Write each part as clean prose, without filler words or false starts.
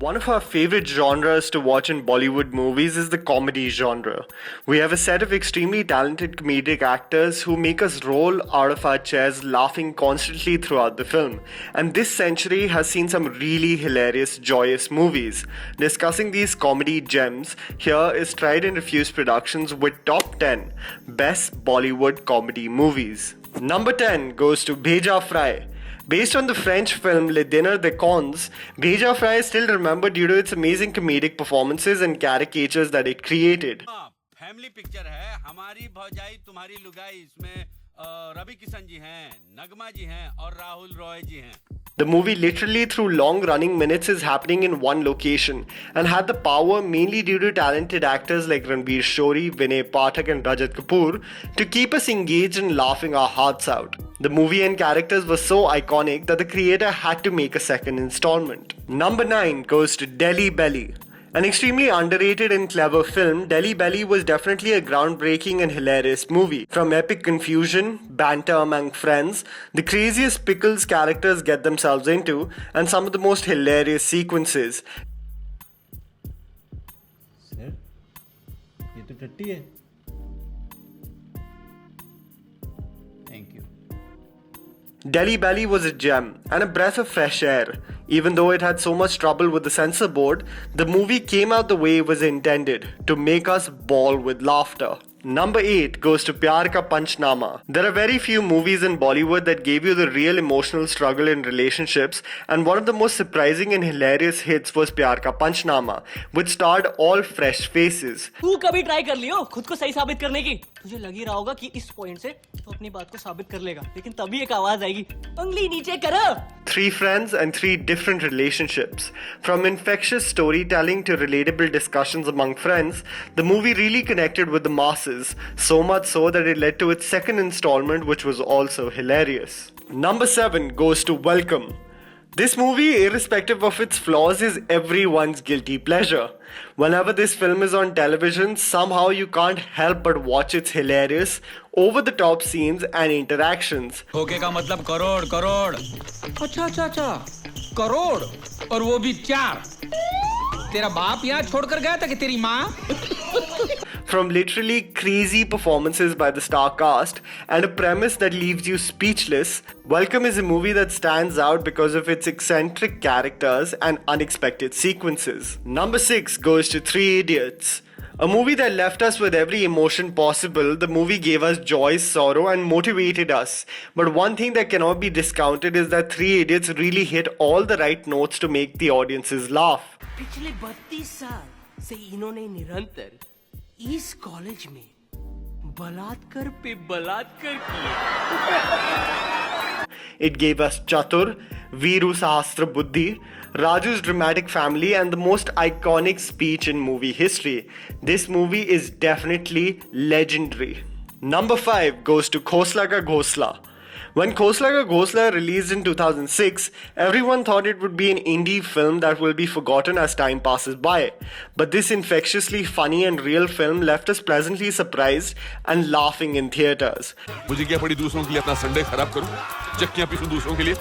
One of our favorite genres to watch in Bollywood movies is the comedy genre. We have a set of extremely talented comedic actors who make us roll out of our chairs laughing constantly throughout the film. And this century has seen some really hilarious, joyous movies. Discussing these comedy gems, here is Tried and Refused Productions with Top 10 Best Bollywood Comedy Movies. Number 10 goes to Bheja Fry. Based on the French film Le Dîner de Cons, Bheja Fry is still remembered due to its amazing comedic performances and caricatures that it created. Family picture है हमारी भौजाई तुम्हारी लुगाई इसमें रवि किशन जी हैं, नगमा जी हैं और राहुल रॉय जी हैं. The movie literally through long running minutes is happening in one location and had the power mainly due to talented actors like Ranveer Shori, Vinay Pathak and Rajat Kapoor to keep us engaged and laughing our hearts out. The movie and characters were so iconic that the creator had to make a second installment. Number 9 goes to Delhi Belly. An extremely underrated and clever film, Delhi Belly was definitely a groundbreaking and hilarious movie. From epic confusion, banter among friends, the craziest pickles characters get themselves into, and some of the most hilarious sequences. Sir, ये तो टट्टी है. Thank you. Delhi Belly was a gem and a breath of fresh air. Even though it had so much trouble with the censor board, the movie came out the way it was intended, to make us bawl with laughter. Number 8 goes to Pyar Ka Panchnama. There are very few movies in Bollywood that gave you the real emotional struggle in relationships, and one of the most surprising and hilarious hits was Pyar Ka Panchnama, which starred all fresh faces. तू कभी try कर लियो खुद को सही साबित करने की. तुझे लग ही रहा होगा कि इस पॉइंट से तो अपनी बात को साबित कर लेगा, लेकिन तभी एक आवाज आएगी, उंगली नीचे करो. 3 friends and 3 different relationships. From infectious storytelling to relatable discussions among friends, the movie really connected with the masses, so much so that it led to its second installment, which was also hilarious. Number 7 goes to Welcome. This movie, irrespective of its flaws, is everyone's guilty pleasure. Whenever this film is on television, somehow you can't help but watch its hilarious, over-the-top scenes and interactions. Okay का मतलब करोड़ करोड़. अच्छा करोड़ और वो भी 4. तेरा बाप यहाँ छोड़कर गया था कि तेरी माँ? From literally crazy performances by the star cast and a premise that leaves you speechless, Welcome is a movie that stands out because of its eccentric characters and unexpected sequences. Number 6 goes to Three Idiots. A movie that left us with every emotion possible. The movie gave us joy, sorrow and motivated us. But one thing that cannot be discounted is that Three Idiots really hit all the right notes to make the audiences laugh. पिछले 32 साल से इन्होंने निरंतर इस college में बलात्कार पे बलात्कार किया. It gave us Chatur, Veeru Sahasra Buddhi, Raju's dramatic family and the most iconic speech in movie history. This movie is definitely legendary. Number 5 goes to Khosla Ka Ghosla. When Khosla Ka Ghosla released in 2006, everyone thought it would be an indie film that will be forgotten as time passes by. But this infectiously funny and real film left us pleasantly surprised and laughing in theaters. मुझे क्या पड़ी दूसरों के लिए अपना Sunday खराब करूं? चक्कियां पीसूं दूसरों के लिए?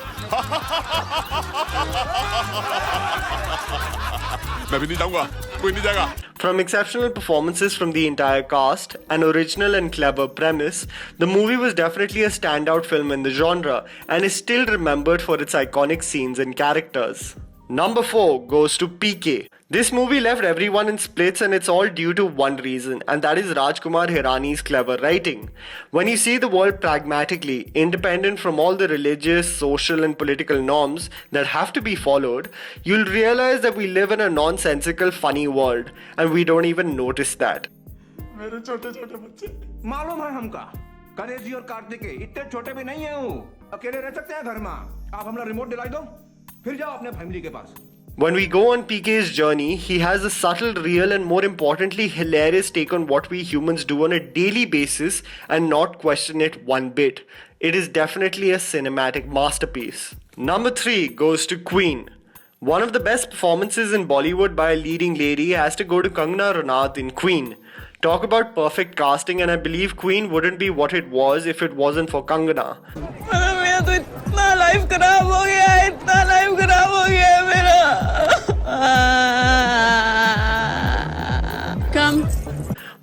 मैं भी नहीं जाऊंगा, कोई नहीं जाएगा. From exceptional performances from the entire cast, an original and clever premise, the movie was definitely a standout film in the genre and is still remembered for its iconic scenes and characters. Number 4 goes to PK. This movie left everyone in splits and it's all due to one reason, and that is Rajkumar Hirani's clever writing. When you see the world pragmatically, independent from all the religious, social and political norms that have to be followed, you'll realize that we live in a nonsensical, funny world and we don't even notice that. मेरे छोटे छोटे बच्चे मालूम है हमका. गणेश जी और कार्तिक इतने छोटे भी नहीं है. वो अकेले रह सकते हैं घर में. आप हमारा रिमोट दिलाई दो, फिर जाओ अपने फैमिली के पास. When we go on PK's journey, he has a subtle, real and more importantly hilarious take on what we humans do on a daily basis and not question it one bit. It is definitely a cinematic masterpiece. Number 3 goes to Queen. One of the best performances in Bollywood by a leading lady has to go to Kangana Ranaut in Queen. Talk about perfect casting, and I believe Queen wouldn't be what it was if it wasn't for Kangana. मेरा तो इतना life खराब हो गया है, इतना life खराब हो गया है मेरा.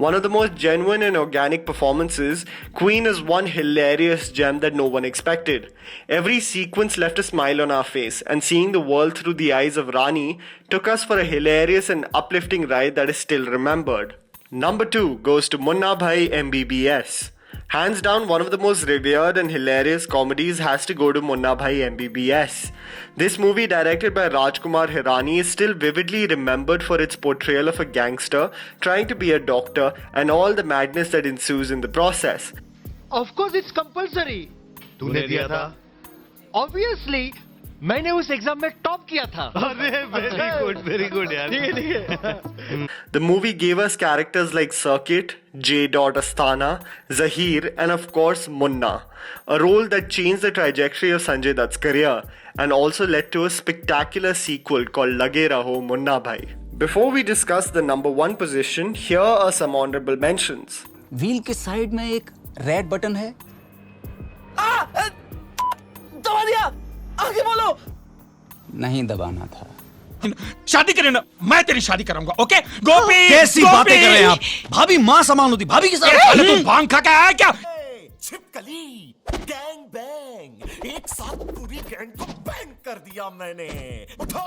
One of the most genuine and organic performances, Queen is one hilarious gem that no one expected. Every sequence left a smile on our face, and seeing the world through the eyes of Rani took us for a hilarious and uplifting ride that is still remembered. Number 2 goes to Munna Bhai MBBS. Hands down, one of the most revered and hilarious comedies has to go to Munna Bhai MBBS. This movie, directed by Rajkumar Hirani, is still vividly remembered for its portrayal of a gangster trying to be a doctor and all the madness that ensues in the process. Of course it's compulsory. तूने दिया था? Obviously, मैंने उस exam में top किया था. अरे very good यार. ठीक है. The movie gave us characters like Circuit, J. Asthana, Zahir, and of course Munna, a role that changed the trajectory of Sanjay Dutt's career and also led to a spectacular sequel called Lage Raho Munna Bhai. Before we discuss the number 1 position, here are some honorable mentions. Wheel के side में एक red button है। दबा दिया, आगे बोलो। नहीं दबाना था। शादी करें ना, मैं तेरी शादी कराऊंगा, ओके? गोपी, कैसी बातें कर रहे हैं आप? भाभी माँ समान होती, भाभी के साथ अरे तू भांग खा के आया क्या? छिपकली, गैंग बैंग, एक साथ पूरी गैंग को बैंग कर दिया मैंने। उठो!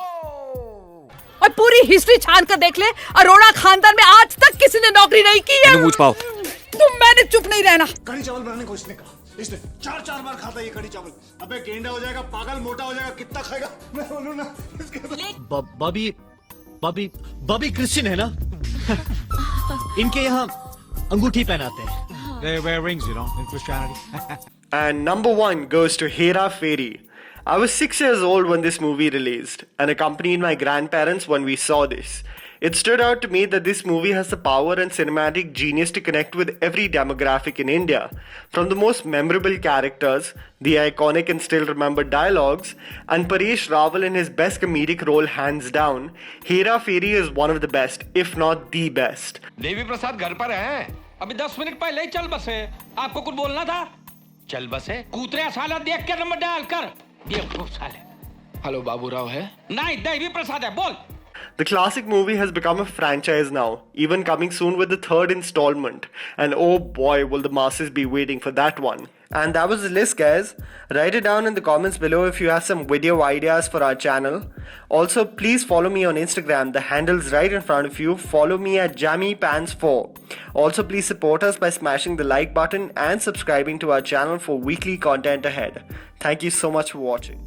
और पूरी हिस्ट्री छान कर देख ले, अरोड़ा खानदान में आज तक किसी ने नौकरी नहीं की है। पूछ पाओ। तुम मैंने चुप नहीं रहना। कढ़ी चावल बनाने को इसने कहा, इसने 4 बार खाता है ये कढ़ी चावल। अबे गेंडा हो जाएगा, पागल मोटा हो जाएगा, कितना खाएगा? मैं बोलूं ना बॉबी क्रिश्चियन है ना? इनके यहाँ अंगूठी पहनाते हैं. They wear rings, you know, in Christianity. And number 1 goes to Hera Fairy. I was 6 years old when this movie released and accompanied my grandparents when we saw this. It stood out to me that this movie has the power and cinematic genius to connect with every demographic in India. From the most memorable characters, the iconic and still remembered dialogues, and Paresh Rawal in his best comedic role hands down, Hera Fairy is one of the best, if not the best. Devi Prasad घर पर है? अभी 10 minute पहले ही चल बसे। आपको कुछ बोलना था? चल बसे? कूतरे साला देख के नंबर डाल कर। बेवकूफ साले। हेलो बाबूराव है? नहीं, देवी प्रसाद है, बोल। The classic movie has become a franchise now, even coming soon with the 3rd installment. And oh boy, will the masses be waiting for that one. And that was the list, guys. Write it down in the comments below if you have some video ideas for our channel. Also, please follow me on Instagram. The handle's right in front of you. Follow me at JammyPants4. Also, please support us by smashing the like button and subscribing to our channel for weekly content ahead. Thank you so much for watching.